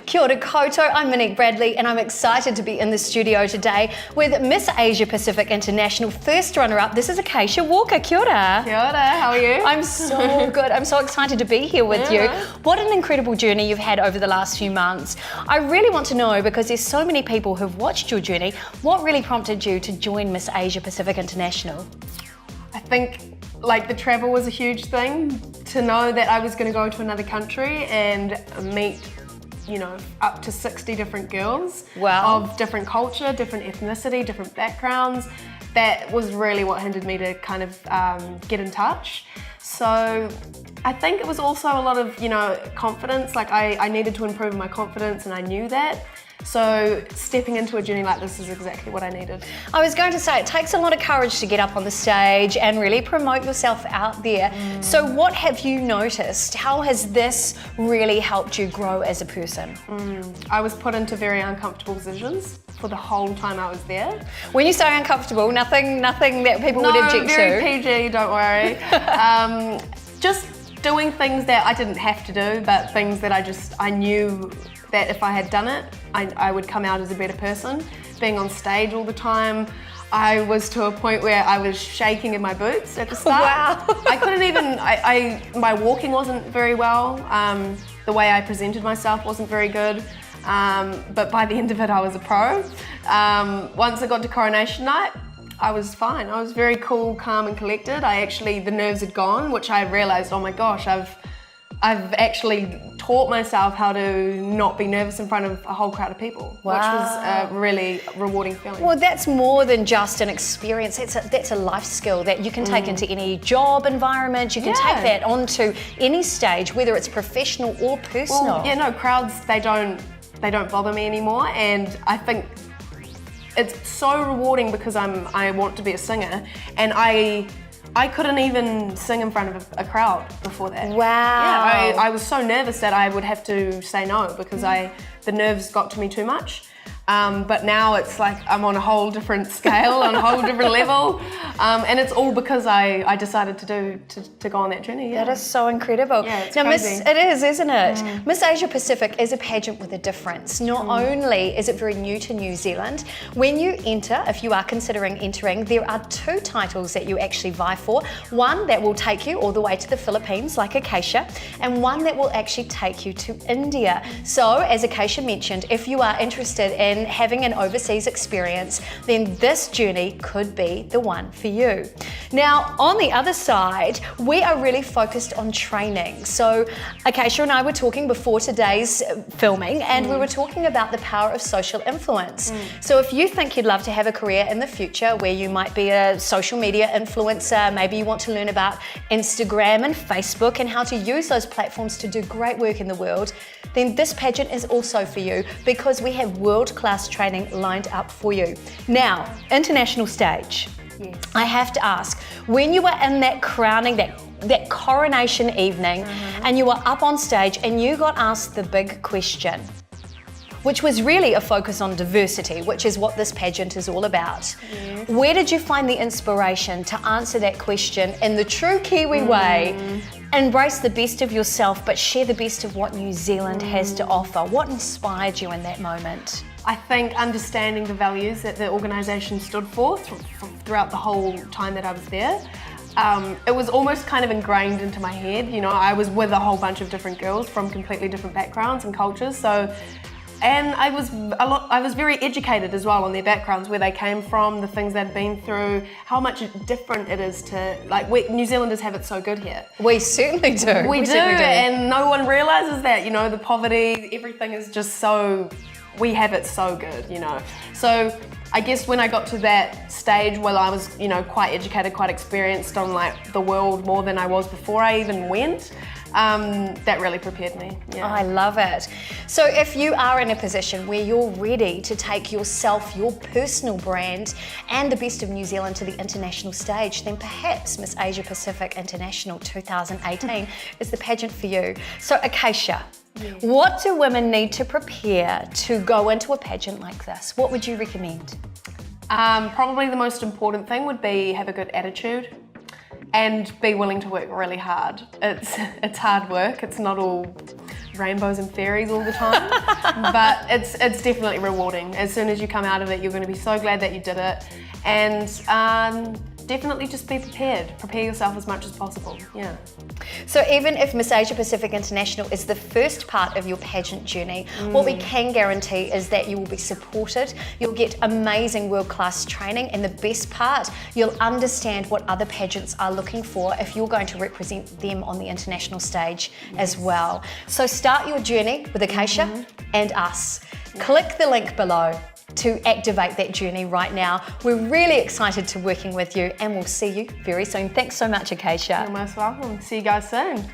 Kia ora koutou, I'm Monique Bradley and I'm excited to be in the studio today with Miss Asia Pacific International first runner-up. This is Acacia Walker. Kia ora. Kia ora, how are you? I'm so good. I'm so excited to be here with you. What an incredible journey you've had over the last few months. I really want to know, because there's so many people who've watched your journey, what really prompted you to join Miss Asia Pacific International? I think the travel was a huge thing. To know that I was going to go to another country and meet up to 60 different girls. Wow. Of different culture, different ethnicity, different backgrounds. That was really what hindered me to kind of get in touch. So I think it was also a lot of, confidence. I needed to improve my confidence and I knew that. So stepping into a journey like this is exactly what I needed. I was going to say, it takes a lot of courage to get up on the stage and really promote yourself out there. So what have you noticed? How has this really helped you grow as a person? I was put into very uncomfortable positions for the whole time I was there. When you say uncomfortable, nothing that people would object to? No, very PG, don't worry. Just doing things that I didn't have to do, but things that I knew that if I had done it, I would come out as a better person. Being on stage all the time, I was to a point where I was shaking in my boots at the start. Wow. I couldn't even, my walking wasn't very well. The way I presented myself wasn't very good. But by the end of it, I was a pro. Once I got to coronation night, I was fine. I was very cool, calm and collected. The nerves had gone, which I realized, oh my gosh, I've actually taught myself how to not be nervous in front of a whole crowd of people, Wow. which was a really rewarding feeling. Well, that's more than just an experience. That's a life skill that you can take into any job environment. You can take that onto any stage, whether it's professional or personal. Well, crowds, they don't bother me anymore, and I think it's so rewarding because I want to be a singer, and I couldn't even sing in front of a crowd before that. Wow. Yeah, I was so nervous that I would have to say no because the nerves got to me too much. But now it's like I'm on a whole different scale, on a whole different level. And it's all because I decided to go on that journey. Yeah. That is so incredible. Yeah, it's now, crazy. it is, isn't it? Miss Asia Pacific is a pageant with a difference. Not only is it very new to New Zealand, when you enter, if you are considering entering, there are 2 titles that you actually vie for. One that will take you all the way to the Philippines, like Acacia, and one that will actually take you to India. So, as Acacia mentioned, if you are interested in having an overseas experience, then this journey could be the one for you. Now, on the other side, we are really focused on training. So Acacia and I were talking before today's filming, and we were talking about the power of social influence. So if you think you'd love to have a career in the future where you might be a social media influencer, maybe you want to learn about Instagram and Facebook and how to use those platforms to do great work in the world, then this pageant is also for you, because we have world-class training lined up for you. Now, international stage. Yes. I have to ask, when you were in that crowning, that coronation evening, and you were up on stage and you got asked the big question, which was really a focus on diversity, which is what this pageant is all about. Yes. Where did you find the inspiration to answer that question in the true Kiwi way? Embrace the best of yourself, but share the best of what New Zealand has to offer. What inspired you in that moment? I think understanding the values that the organisation stood for throughout the whole time that I was there. It was almost kind of ingrained into my head. I was with a whole bunch of different girls from completely different backgrounds and cultures. And I was very educated as well on their backgrounds, where they came from, the things they'd been through, how much different it is to, New Zealanders have it so good here. We certainly do. We do, certainly do. And no one realises that, the poverty, everything is just so, we have it so good, So I guess when I got to that stage where I was, quite educated, quite experienced on the world more than I was before I even went, that really prepared me. Yeah. I love it. So if you are in a position where you're ready to take yourself, your personal brand, and the best of New Zealand to the international stage, then perhaps Miss Asia Pacific International 2018 is the pageant for you. So Acacia, what do women need to prepare to go into a pageant like this? What would you recommend? Probably the most important thing would be have a good attitude. and be willing to work really hard. It's hard work. It's not all rainbows and fairies all the time, but it's definitely rewarding. As soon as you come out of it, you're going to be so glad that you did it, and definitely just be prepared. Prepare yourself as much as possible. Yeah. So even if Miss Asia Pacific International is the first part of your pageant journey, what we can guarantee is that you will be supported, you'll get amazing world-class training, and the best part, you'll understand what other pageants are looking for if you're going to represent them on the international stage as well. So start your journey with Acacia and us. Click the link below to activate that journey right now. We're really excited to working with you, and we'll see you very soon. Thanks so much, Acacia. You're most welcome. See you guys soon.